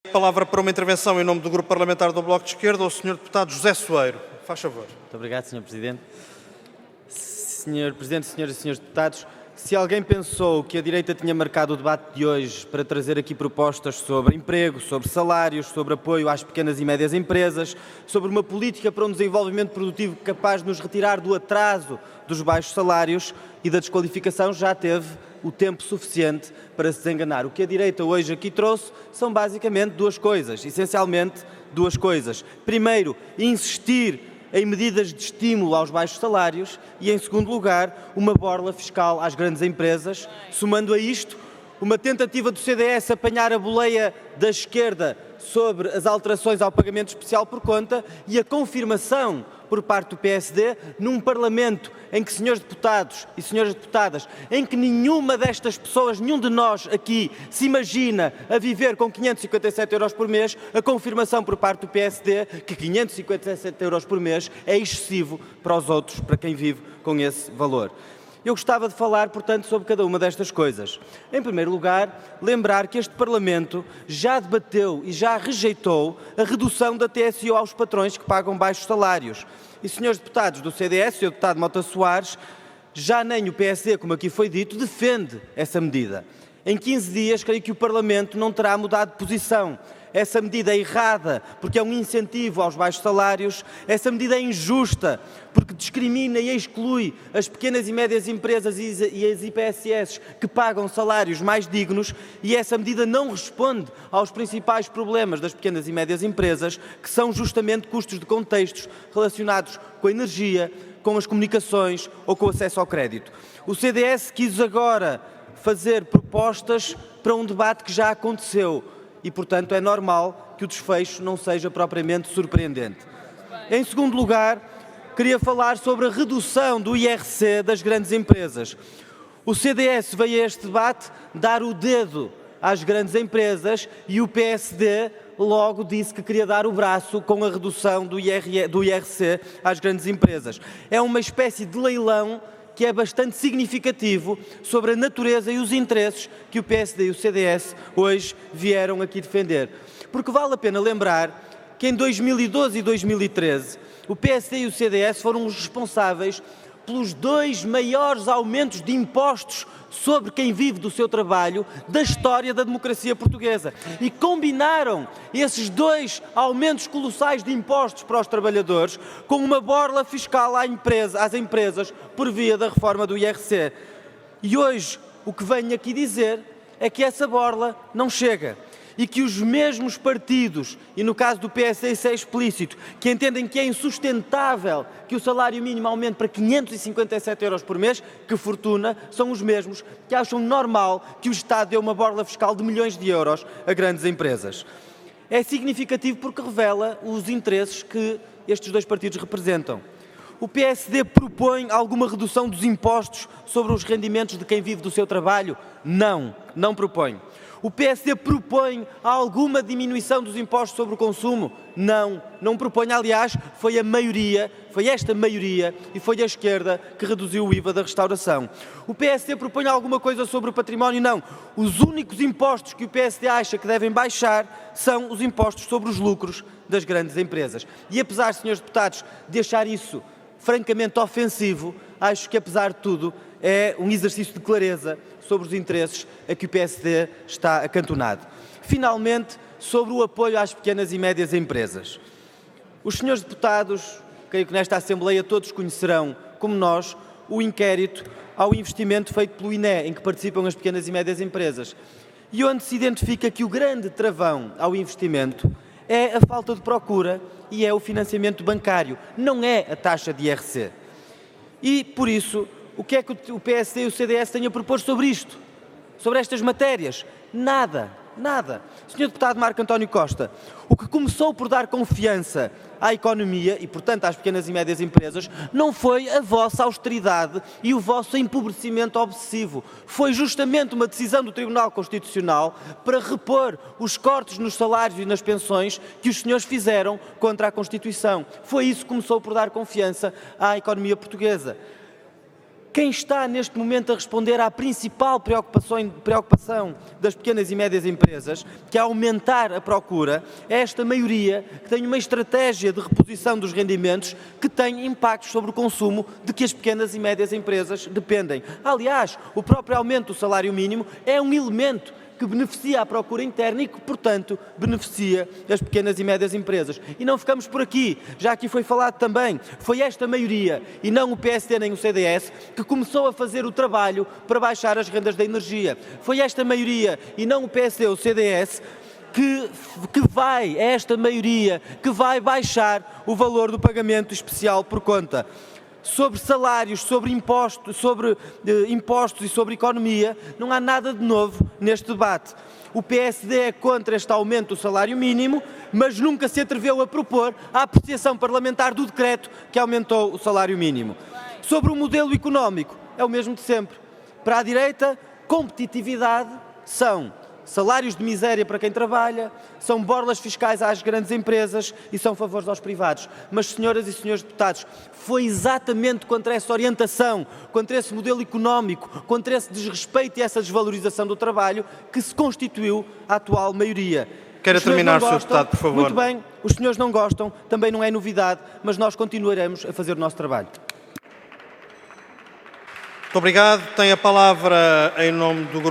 Palavra para uma intervenção em nome do Grupo Parlamentar do Bloco de Esquerda, ao Sr. Deputado José Soeiro. Faz favor. Muito obrigado, Sr. Presidente. Sr. Presidente, Senhoras e Srs. Deputados, se alguém pensou que a direita tinha marcado o debate de hoje para trazer aqui propostas sobre emprego, sobre salários, sobre apoio às pequenas e médias empresas, sobre uma política para um desenvolvimento produtivo capaz de nos retirar do atraso dos baixos salários e da desqualificação, já teve o tempo suficiente para se desenganar. O que a direita hoje aqui trouxe são basicamente duas coisas, essencialmente duas coisas. Primeiro, insistir em medidas de estímulo aos baixos salários e, em segundo lugar, uma borla fiscal às grandes empresas, somando a isto uma tentativa do CDS apanhar a boleia da esquerda sobre as alterações ao pagamento especial por conta e a confirmação por parte do PSD, num Parlamento em que, senhores deputados e senhoras deputadas, em que nenhuma destas pessoas, nenhum de nós aqui se imagina a viver com 557 euros por mês, a confirmação por parte do PSD que 557 euros por mês é excessivo para os outros, para quem vive com esse valor. Eu gostava de falar, portanto, sobre cada uma destas coisas. Em primeiro lugar, lembrar que este Parlamento já debateu e já rejeitou a redução da TSU aos patrões que pagam baixos salários. E, senhores deputados do CDS, o deputado Mota Soares, já nem o PSD, como aqui foi dito, defende essa medida. Em 15 dias, creio que o Parlamento não terá mudado de posição. Essa medida é errada, porque é um incentivo aos baixos salários. Essa medida é injusta, porque discrimina e exclui as pequenas e médias empresas e as IPSS que pagam salários mais dignos, e essa medida não responde aos principais problemas das pequenas e médias empresas, que são justamente custos de contextos relacionados com a energia, com as comunicações ou com o acesso ao crédito. O CDS quis agora fazer propostas para um debate que já aconteceu, e, portanto, é normal que o desfecho não seja propriamente surpreendente. Em segundo lugar, queria falar sobre a redução do IRC das grandes empresas. O CDS veio a este debate dar o dedo às grandes empresas e o PSD logo disse que queria dar o braço com a redução do IRC às grandes empresas. É uma espécie de leilão que é bastante significativo sobre a natureza e os interesses que o PSD e o CDS hoje vieram aqui defender. Porque vale a pena lembrar que em 2012 e 2013 o PSD e o CDS foram os responsáveis pelos dois maiores aumentos de impostos sobre quem vive do seu trabalho da história da democracia portuguesa. E combinaram esses dois aumentos colossais de impostos para os trabalhadores com uma borla fiscal às empresas por via da reforma do IRC. E hoje o que venho aqui dizer é que essa borla não chega. E que os mesmos partidos, e no caso do PSD isso é explícito, que entendem que é insustentável que o salário mínimo aumente para 557 euros por mês, que fortuna, são os mesmos que acham normal que o Estado dê uma borla fiscal de milhões de euros a grandes empresas. É significativo porque revela os interesses que estes dois partidos representam. O PSD propõe alguma redução dos impostos sobre os rendimentos de quem vive do seu trabalho? Não, não propõe. O PSD propõe alguma diminuição dos impostos sobre o consumo? Não, não propõe. Aliás, foi esta maioria e foi a esquerda que reduziu o IVA da restauração. O PSD propõe alguma coisa sobre o património? Não. Os únicos impostos que o PSD acha que devem baixar são os impostos sobre os lucros das grandes empresas. E apesar, senhores deputados, de achar isso francamente ofensivo, acho que, apesar de tudo, é um exercício de clareza sobre os interesses a que o PSD está acantonado. Finalmente, sobre o apoio às pequenas e médias empresas. Os senhores deputados, creio que nesta Assembleia todos conhecerão, como nós, o inquérito ao investimento feito pelo INE, em que participam as pequenas e médias empresas, e onde se identifica que o grande travão ao investimento é a falta de procura e é o financiamento bancário, não é a taxa de IRC. E, por isso, o que é que o PSD e o CDS têm a propor sobre isto? Sobre estas matérias? Nada, nada. Sr. Deputado Marco António Costa, o que começou por dar confiança à economia e, portanto, às pequenas e médias empresas, não foi a vossa austeridade e o vosso empobrecimento obsessivo. Foi justamente uma decisão do Tribunal Constitucional para repor os cortes nos salários e nas pensões que os senhores fizeram contra a Constituição. Foi isso que começou por dar confiança à economia portuguesa. Quem está neste momento a responder à principal preocupação das pequenas e médias empresas, que é aumentar a procura, é esta maioria que tem uma estratégia de reposição dos rendimentos que tem impactos sobre o consumo de que as pequenas e médias empresas dependem. Aliás, o próprio aumento do salário mínimo é um elemento que beneficia a procura interna e que, portanto, beneficia as pequenas e médias empresas. E não ficamos por aqui, já aqui foi falado também, foi esta maioria, e não o PSD nem o CDS, que começou a fazer o trabalho para baixar as rendas da energia. Foi esta maioria, e não o PSD ou o CDS, é esta maioria que vai baixar o valor do pagamento especial por conta. Sobre salários, sobre impostos e sobre economia, não há nada de novo neste debate. O PSD é contra este aumento do salário mínimo, mas nunca se atreveu a propor a apreciação parlamentar do decreto que aumentou o salário mínimo. Sobre o modelo económico, é o mesmo de sempre. Para a direita, competitividade são salários de miséria para quem trabalha, são borlas fiscais às grandes empresas e são favores aos privados. Mas, senhoras e senhores deputados, foi exatamente contra essa orientação, contra esse modelo económico, contra esse desrespeito e essa desvalorização do trabalho que se constituiu a atual maioria. Quero terminar, Sr. Deputado, por favor. Muito bem, os senhores não gostam, também não é novidade, mas nós continuaremos a fazer o nosso trabalho. Muito obrigado. Tem a palavra em nome do Grupo